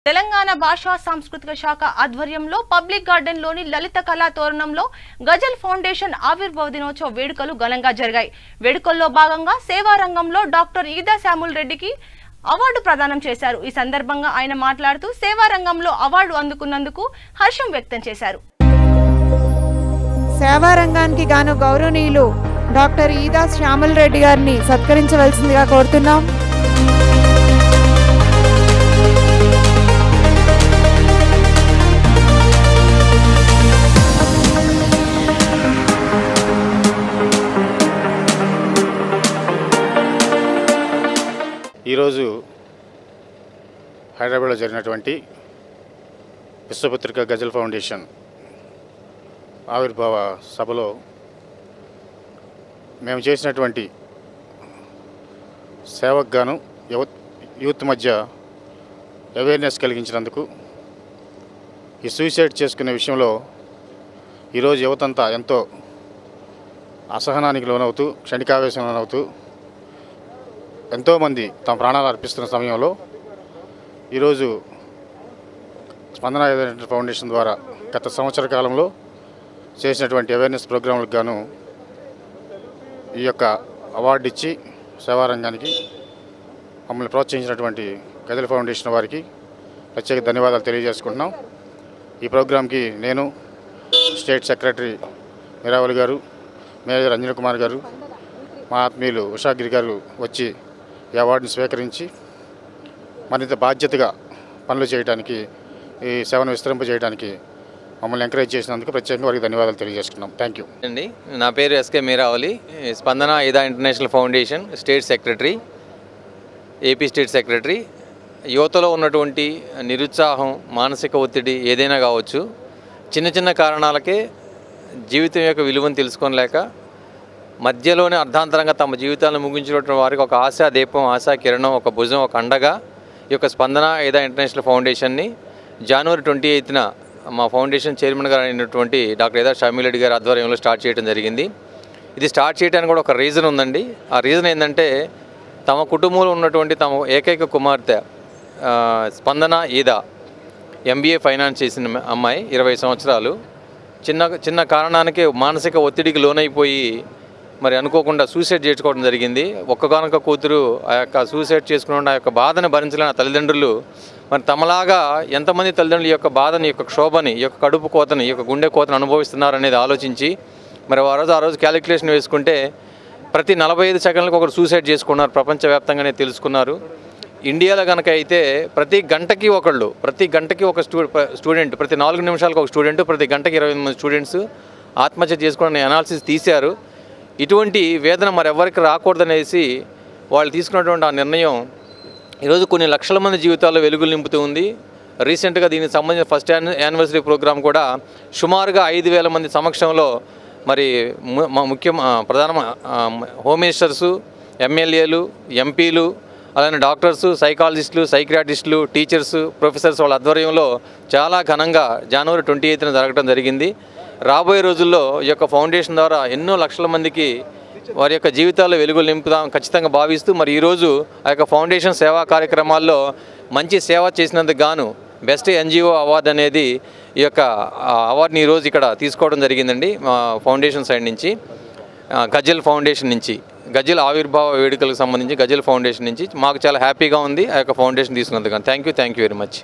తెలంగాణ భాషా సాంస్కృతిక శాఖ ఆధ్వర్యంలో పబ్లిక్ గార్డెన్ లోని లలిత కళా తోరణంలో గజల్ ఫౌండేషన్ ఆవిర్భావ దినోత్సవ వేడుకలు ఘనంగా జరిగాయి. వేడుకల్లో భాగంగా సేవా రంగంలో డాక్టర్ ఈదా శామ్యూల్ రెడ్డికి అవార్డు ప్రదానం చేశారు. ఈ సందర్భంగా ఆయన మాట్లాడుతూ సేవా రంగంలో అవార్డు అందుకున్నందుకు హర్షం వ్యక్తం చేశారు. సేవా రంగానికి గాను గౌరవనీయులు డాక్టర్ ఈదా శామ్యూల్ రెడ్డి గారిని సత్కరించవలసిందిగా కోరుతున్నాం. ఈరోజు హైదరాబాద్లో జరిగినటువంటి విశ్వపత్రిక గజల్ ఫౌండేషన్ ఆవిర్భావ సభలో మేము చేసినటువంటి సేవకు గాను యూత్ మధ్య అవేర్నెస్ కలిగించినందుకు, ఈ సూసైడ్ చేసుకునే విషయంలో ఈరోజు యువతంతా ఎంతో అసహనానికి లోనవుతూ, క్షణికావేశం లోనవుతూ ఎంతోమంది తమ ప్రాణాలు అర్పిస్తున్న సమయంలో ఈరోజు స్పందన ఫౌండేషన్ ద్వారా గత సంవత్సర కాలంలో చేసినటువంటి అవేర్నెస్ ప్రోగ్రాంలకు గాను ఈ యొక్క అవార్డు ఇచ్చి సేవారంగానికి మమ్మల్ని ప్రోత్సహించినటువంటి గజల్ ఫౌండేషన్ వారికి ప్రత్యేక ధన్యవాదాలు తెలియజేసుకుంటున్నాం. ఈ ప్రోగ్రాంకి నేను, స్టేట్ సెక్రటరీ మీరావళి గారు, మేనేజర్ అంజన్ కుమార్ గారు, మా ఆత్మీయులు ఉషాగిరి గారు వచ్చి ఈ అవార్డును స్వీకరించి మరింత బాధ్యతగా పనులు చేయడానికి, ఈ సేవను విస్తరింపజేయడానికి మమ్మల్ని ఎంకరేజ్ చేసినందుకు ప్రత్యేకంగా వారికి ధన్యవాదాలు తెలియజేసుకున్నాం. థ్యాంక్ యూ అండి. నా పేరు ఎస్కే మీరావళి, స్పందన ఈదా international foundation state secretary, AP state secretary. యువతలో ఉన్నటువంటి నిరుత్సాహం, మానసిక ఒత్తిడి ఏదైనా కావచ్చు, చిన్న చిన్న కారణాలకే జీవితం యొక్క విలువను తెలుసుకోలేక మధ్యలోనే అర్ధాంతరంగా తమ జీవితాలను ముగించినటువంటి వారికి ఒక ఆశా దీపం, ఆశా కిరణం, ఒక భుజం, ఒక అండగా ఈ యొక్క స్పందన ఈదా ఇంటర్నేషనల్ ఫౌండేషన్ని జనవరి 28న మా ఫౌండేషన్ చైర్మన్ గారు అయినటువంటి డాక్టర్ ఈదా శామ్యూల్ రెడ్డి గారి ఆధ్వర్యంలో స్టార్ట్ చేయడం జరిగింది. ఇది స్టార్ట్ చేయడానికి కూడా ఒక రీజన్ ఉందండి. ఆ రీజన్ ఏంటంటే, తమ కుటుంబంలో ఉన్నటువంటి తమ ఏకైక కుమార్తె స్పందన ఈదా MBA ఫైనాన్స్ చేసిన అమ్మాయి, 20 సంవత్సరాలు, చిన్న కారణానికి మానసిక ఒత్తిడికి లోనైపోయి మరి అనుకోకుండా సూసైడ్ చేసుకోవడం జరిగింది. ఒక్కగానొక్క కూతురు ఆ యొక్క సూసైడ్ చేసుకున్న ఆ యొక్క బాధను భరించలేని తల్లిదండ్రులు మరి తమలాగా ఎంతమంది తల్లిదండ్రులు ఈ యొక్క బాధని, ఈ యొక్క క్షోభని, ఈ యొక్క కడుపు కోతని, ఈ యొక్క గుండె కోతను అనుభవిస్తున్నారనేది ఆలోచించి మరి ఆ రోజు క్యాలిక్యులేషన్ వేసుకుంటే ప్రతి 45 సెకండ్లకు ఒకరు సూసైడ్ చేసుకున్నారు, ప్రపంచవ్యాప్తంగానే తెలుసుకున్నారు. ఇండియాలో కనుక అయితే ప్రతి గంటకి ఒక స్టూడెంట్, ప్రతి 4 నిమిషాలకు ఒక స్టూడెంట్, ప్రతి గంటకి 20 మంది స్టూడెంట్స్ ఆత్మహత్య చేసుకోవడానికి అనాలిసిస్ తీశారు. ఇటువంటి వేదన మరెవరికి రాకూడదనేసి వాళ్ళు తీసుకున్నటువంటి ఆ నిర్ణయం ఈరోజు కొన్ని లక్షల మంది జీవితాల్లో వెలుగులు నింపుతూ ఉంది. రీసెంట్గా దీనికి సంబంధించిన ఫస్ట్ యానివర్సరీ ప్రోగ్రాం కూడా సుమారుగా 5,000 మంది సమక్షంలో మరి ప్రధాన హోమ్ మినిస్టర్సు, ఎమ్మెల్యేలు, ఎంపీలు, అలానే డాక్టర్సు, సైకాలజిస్టులు, సైకియాట్రిస్టులు, టీచర్సు, ప్రొఫెసర్స్ వాళ్ళ ఆధ్వర్యంలో చాలా ఘనంగా జనవరి 28న జరగడం జరిగింది. రాబోయే రోజుల్లో ఈ యొక్క ఫౌండేషన్ ద్వారా ఎన్నో లక్షల మందికి వారి యొక్క జీవితాల్లో వెలుగులు నింపుదాం ఖచ్చితంగా భావిస్తూ, మరి ఈరోజు ఆ యొక్క ఫౌండేషన్ సేవా కార్యక్రమాల్లో మంచి సేవ చేసినందుకు గాను బెస్ట్ NGO అవార్డు అనేది, ఈ యొక్క అవార్డుని ఈరోజు ఇక్కడ తీసుకోవడం జరిగిందండి. మా ఫౌండేషన్ సైడ్ నుంచి, గజల్ ఫౌండేషన్ నుంచి, గజల్ ఆవిర్భావ వేడుకలకు సంబంధించి గజల్ ఫౌండేషన్ నుంచి మాకు చాలా హ్యాపీగా ఉంది ఆ యొక్క ఫౌండేషన్ తీసుకున్నందుకు. Thank you very much.